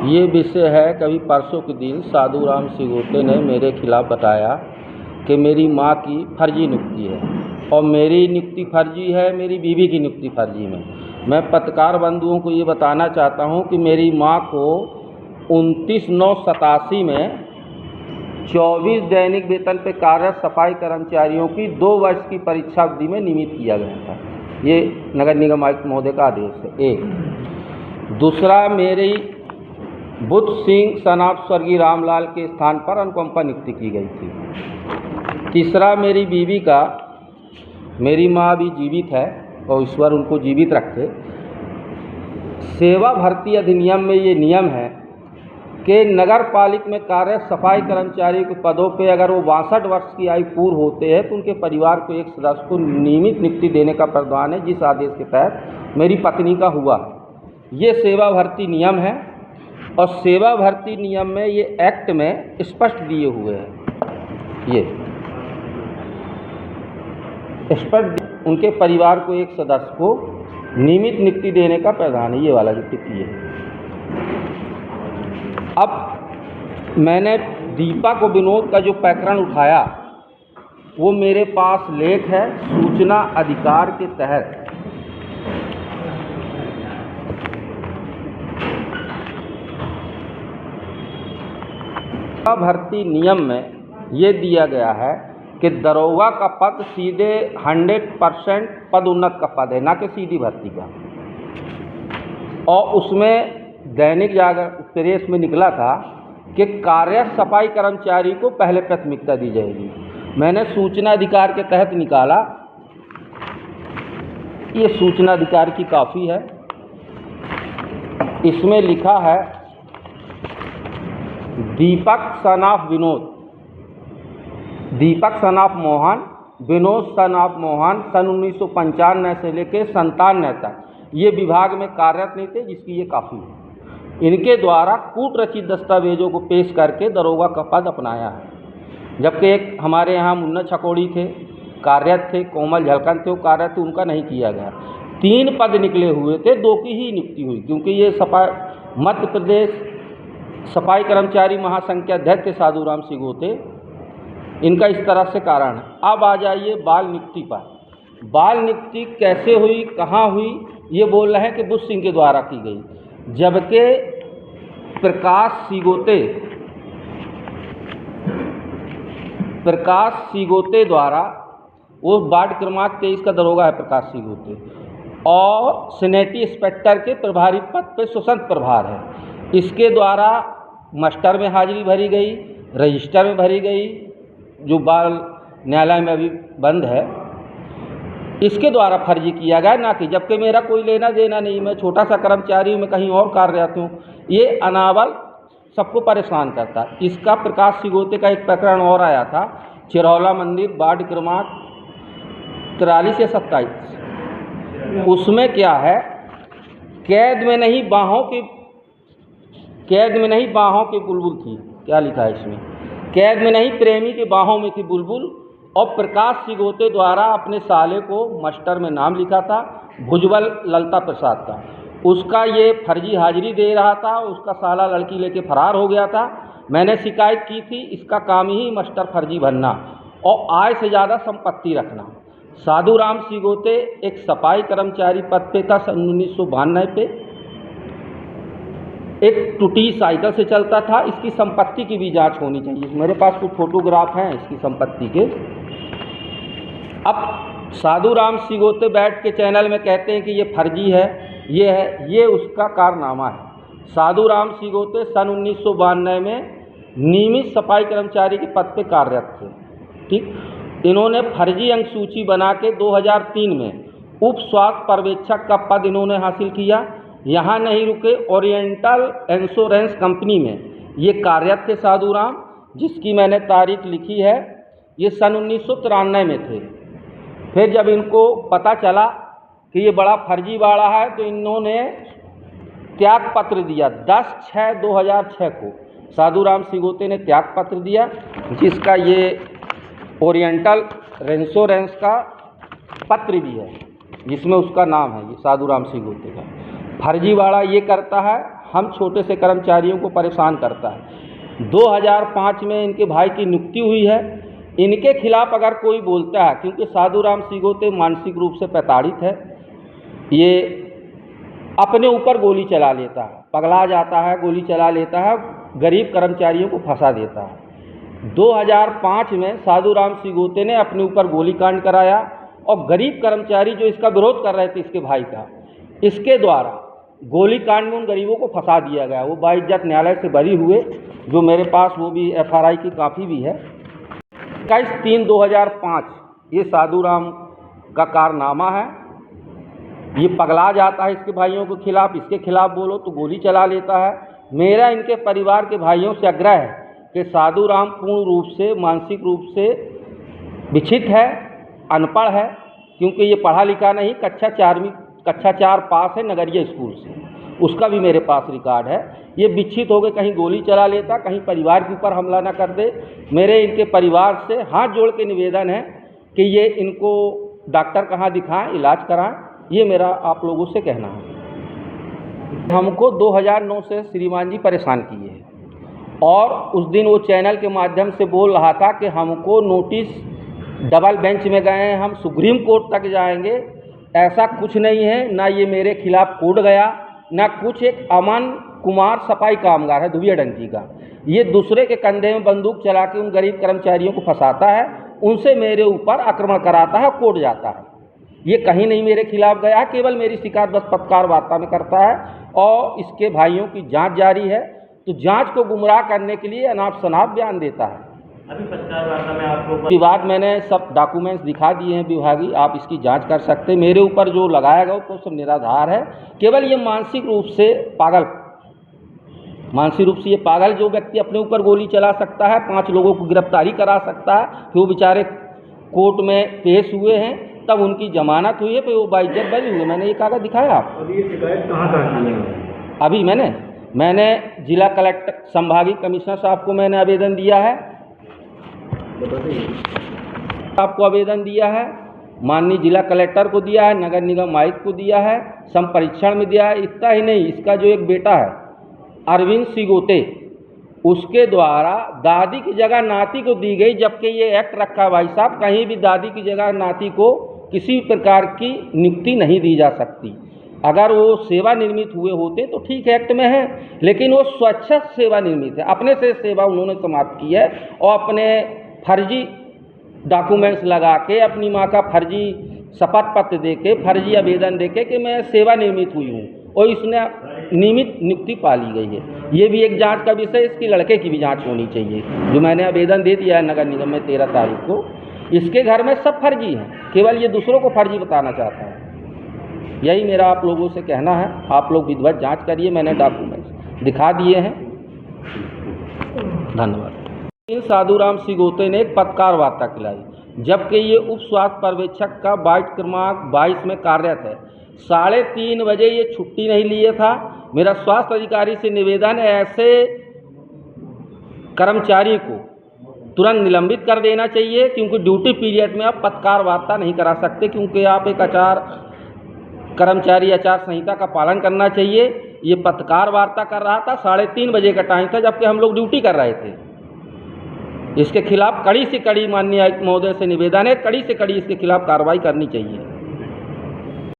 ये विषय है। कभी परसों के दिन साधु राम सिगोते ने मेरे खिलाफ बताया कि मेरी माँ की फर्जी नियुक्ति है और मेरी नियुक्ति फर्जी है, मेरी बीवी की नियुक्ति फर्जी है। मैं पत्रकार बंधुओं को ये बताना चाहता हूँ कि मेरी माँ को 29/9/87 में 24 दैनिक वेतन पे कार्यरत सफाई कर्मचारियों की 2 वर्ष की परीक्षा अवधि में नियमित किया गया था। ये नगर निगम आयुक्त महोदय का आदेश है। एक दूसरा, मेरी बुद्ध सिंह सनाब स्वर्गीय रामलाल के स्थान पर अनुकंपा नियुक्ति की गई थी। तीसरा, मेरी बीवी का, मेरी माँ भी जीवित है और ईश्वर उनको जीवित रखे, सेवा भर्ती अधिनियम में ये नियम है कि नगर पालिका में कार्यरत सफाई कर्मचारी के पदों पे अगर वो 62 वर्ष की आयु पूर्ण होते हैं तो उनके परिवार को एक सदस्य को नियमित नियुक्ति देने का प्रावधान है, जिस आदेश के तहत मेरी पत्नी का हुआ। ये सेवा भर्ती नियम है और सेवा भर्ती नियम में ये एक्ट में स्पष्ट दिए हुए हैं। ये स्पष्ट उनके परिवार को एक सदस्य को नियमित नियुक्ति देने का प्रावधान है। ये वाला जो टिप्पणी है। अब मैंने दीपा को विनोद का जो प्रकरण उठाया वो मेरे पास लेख है सूचना अधिकार के तहत। भर्ती नियम में ये दिया गया है कि दरोगा का पद सीधे 100% पदोन्नत का पद है, ना कि सीधी भर्ती का। और उसमें दैनिक जागरण प्रेस में निकला था कि कार्यरत सफाई कर्मचारी को पहले प्राथमिकता दी जाएगी। मैंने सूचना अधिकार के तहत निकाला। ये सूचना अधिकार की कॉपी है। इसमें लिखा है दीपक सनाफ विनोद, दीपक सनाफ मोहन, विनोद सनाफ मोहन सन 1995 से लेकर 97 तक ये विभाग में कार्यरत नहीं थे, जिसकी ये कॉपी है। इनके द्वारा कूट रचित दस्तावेजों को पेश करके दरोगा का पद अपनाया है। जबकि एक हमारे यहाँ मुन्ना छकोड़ी थे, कार्यरत थे, कोमल झलकन थे, वो कार्यरत थे, उनका नहीं किया गया। 3 पद निकले हुए थे, 2 की ही नियुक्ति हुई, क्योंकि ये मध्य प्रदेश सफाई कर्मचारी महासंघ के अध्यक्ष थे साधु राम सिगोते। इनका इस तरह से कारण है। अब आ जाइए बाल नियुक्ति पर। बाल नियुक्ति कैसे हुई, कहाँ हुई, ये बोल रहे हैं कि बुद्ध सिंह के द्वारा की गई, जबकि प्रकाश सिगोते द्वारा, वो वार्ड क्रमांक 23 का दरोगा है प्रकाश सिगोते, और सैनिटरी इंस्पेक्टर के प्रभारी पद पे स्वतंत्र प्रभार है। इसके द्वारा मास्टर में हाजिरी भरी गई, रजिस्टर में भरी गई, जो बाल न्यायालय में अभी बंद है, इसके द्वारा फर्जी किया गया, ना कि जबकि मेरा कोई लेना देना नहीं, मैं छोटा सा कर्मचारी हूँ, मैं कहीं और कार्यरत हूँ। ये अनावल सबको परेशान करता। इसका प्रकाश सिगोते का एक प्रकरण और आया था, चिरौला मंदिर, वार्ड क्रमांक 43 या 27। उसमें क्या है, कैद में नहीं बाहों की बुलबुल थी। क्या लिखा है इसमें, कैद में नहीं प्रेमी के बाहों में थी बुलबुल। और प्रकाश सिगोते द्वारा अपने साले को मास्टर में नाम लिखा था, भुजबल ललता प्रसाद का। उसका ये फर्जी हाजिरी दे रहा था, उसका साला लड़की लेके फरार हो गया था। मैंने शिकायत की थी। इसका काम ही मास्टर फर्जी बनना और आय से ज़्यादा संपत्ति रखना। साधु राम सिगोते एक सफाई कर्मचारी पद पे था सन 1992 पे। एक टूटी साइकिल से चलता था। इसकी संपत्ति की भी जांच होनी चाहिए। मेरे पास कुछ फोटोग्राफ हैं इसकी संपत्ति के। अब साधु राम सिगोते बैठ के चैनल में कहते हैं कि ये फर्जी है, ये है, ये उसका कारनामा है। साधु राम सिगोते सन 1992 में नियमित सफाई कर्मचारी के पद पे कार्यरत थे। ठीक, इन्होंने फर्जी अंक सूची बना के 2003 में उप स्वास्थ्य पर्यवेक्षक का पद इन्होंने हासिल किया। यहाँ नहीं रुके, ओरिएंटल इंश्योरेंस कंपनी में ये कार्यरत थे साधु राम, जिसकी मैंने तारीख लिखी है। ये सन 1993 में थे। फिर जब इनको पता चला कि ये बड़ा फर्जीवाड़ा है तो इन्होंने त्याग पत्र दिया। 10/6/2006 को साधु राम सिगोते ने त्याग पत्र दिया, जिसका ये ओरिएंटल इंश्योरेंस का पत्र भी है, जिसमें उसका नाम है, ये साधु राम सिगोते का। फर्जीवाड़ा ये करता है, हम छोटे से कर्मचारियों को परेशान करता है। 2005 में इनके भाई की नियुक्ति हुई है। इनके खिलाफ अगर कोई बोलता है, क्योंकि साधुराम सिगोते मानसिक रूप से प्रताड़ित है, ये अपने ऊपर गोली चला लेता है, पगला जाता है, गोली चला लेता है, गरीब कर्मचारियों को फंसा देता है। 2005 में साधुराम सिगोते ने अपने ऊपर गोलीकांड कराया और गरीब कर्मचारी जो इसका विरोध कर रहे थे, इसके भाई का, इसके द्वारा गोलीकांड में उन गरीबों को फंसा दिया गया। वो बाइज्जत न्यायालय से बरी हुए, जो मेरे पास वो भी FRI की कापी भी है। 21/3/2005 ये साधुराम का कारनामा है। ये पगला जाता है इसके भाइयों के खिलाफ, इसके खिलाफ बोलो तो गोली चला लेता है। मेरा इनके परिवार के भाइयों से आग्रह है कि साधुराम पूर्ण रूप से मानसिक रूप से विक्षिप्त है, अनपढ़ है, क्योंकि ये पढ़ा लिखा नहीं, कक्षा 4 पास है नगरीय स्कूल से, उसका भी मेरे पास रिकॉर्ड है। ये विक्षिप्त हो गए, कहीं गोली चला लेता, कहीं परिवार के ऊपर हमला न कर दे। मेरे इनके परिवार से हाथ जोड़ के निवेदन है कि ये इनको डॉक्टर कहाँ दिखाएं, इलाज कराएं, ये मेरा आप लोगों से कहना है। हमको 2009 से श्रीमान जी परेशान किए हैं और उस दिन वो चैनल के माध्यम से बोल रहा था कि हमको नोटिस, डबल बेंच में गए हैं, हम सुप्रीम कोर्ट तक जाएंगे। ऐसा कुछ नहीं है, ना ये मेरे खिलाफ कोर्ट गया, ना कुछ। एक अमन कुमार सफाई कामगार है दुबिया डंकी का, ये दूसरे के कंधे में बंदूक चला के उन गरीब कर्मचारियों को फंसाता है, उनसे मेरे ऊपर आक्रमण कराता है, कोर्ट जाता है। ये कहीं नहीं मेरे खिलाफ गया, केवल मेरी शिकायत बस पत्रकार वार्ता में करता है और इसके भाइयों की जांच जारी है। तो जांच को गुमराह करने के लिए अनाप शनाप बयान देता है। अभी पत्रकार वार्ता में आपको विवाद मैंने सब डॉक्यूमेंट्स दिखा दिए हैं विभागीय, आप इसकी जांच कर सकते हैं। मेरे ऊपर जो लगाया गया वो सब निराधार है। केवल ये मानसिक रूप से पागल जो व्यक्ति अपने ऊपर गोली चला सकता है, 5 लोगों को गिरफ्तारी करा सकता है, फिर वो बेचारे कोर्ट में पेश हुए हैं, तब उनकी जमानत हुई है, फिर वो बाइज्जत बरी हुए। मैंने ये कागज दिखाया आपको। अभी ये शिकायत कहाँ की है? अभी मैंने जिला कलेक्टर, संभागीय कमिश्नर साहब को मैंने आवेदन दिया है, आपको आवेदन दिया है, माननीय जिला कलेक्टर को दिया है, नगर निगम आयुक्त को दिया है, संपरीक्षण में दिया है। इतना ही नहीं, इसका जो एक बेटा है अरविंद सिगोते, उसके द्वारा दादी की जगह नाती को दी गई, जबकि ये एक्ट रखा है भाई साहब, कहीं भी दादी की जगह नाती को किसी प्रकार की नियुक्ति नहीं दी जा सकती। अगर वो सेवा निर्मित हुए होते तो ठीक है, एक्ट में है, लेकिन वो स्वच्छ सेवा निर्मित है, अपने से सेवा उन्होंने समाप्त की है और अपने फर्जी डॉक्यूमेंट्स लगा के, अपनी माँ का फर्जी शपथ पत्र दे के, फर्जी आवेदन दे के कि मैं सेवा निर्मित हुई हूँ, और इसने नियमित नियुक्ति पा ली गई है। ये भी एक जांच का विषय, इसकी लड़के की भी जांच होनी चाहिए, जो मैंने आवेदन दे दिया है नगर निगम में 13 तारीख को। इसके घर में सब फर्जी हैं, केवल ये दूसरों को फर्जी बताना चाहता है। यही मेरा आप लोगों से कहना है, आप लोग विधिवत जांच करिए, मैंने डॉक्यूमेंट्स दिखा दिए हैं। धन्यवाद। साधुराम सिगोते ने एक पत्रकार वार्ता खिलाई, जबकि ये उप स्वास्थ्य पर्यवेक्षक का वार्ड क्रमांक 22 में कार्यरत है। 3:30 बजे ये छुट्टी नहीं लिए था। मेरा स्वास्थ्य अधिकारी से निवेदन है, ऐसे कर्मचारी को तुरंत निलंबित कर देना चाहिए, क्योंकि ड्यूटी पीरियड में आप पत्रकार वार्ता नहीं करा सकते, क्योंकि आप एक कर्मचारी आचार संहिता का पालन करना चाहिए। ये पत्रकार वार्ता कर रहा था, 3:30 बजे का टाइम था, जबकि हम लोग ड्यूटी कर रहे थे। इसके खिलाफ कड़ी से कड़ी, माननीय आयुक्त महोदय से निवेदन है, कड़ी से कड़ी इसके खिलाफ कार्रवाई करनी चाहिए।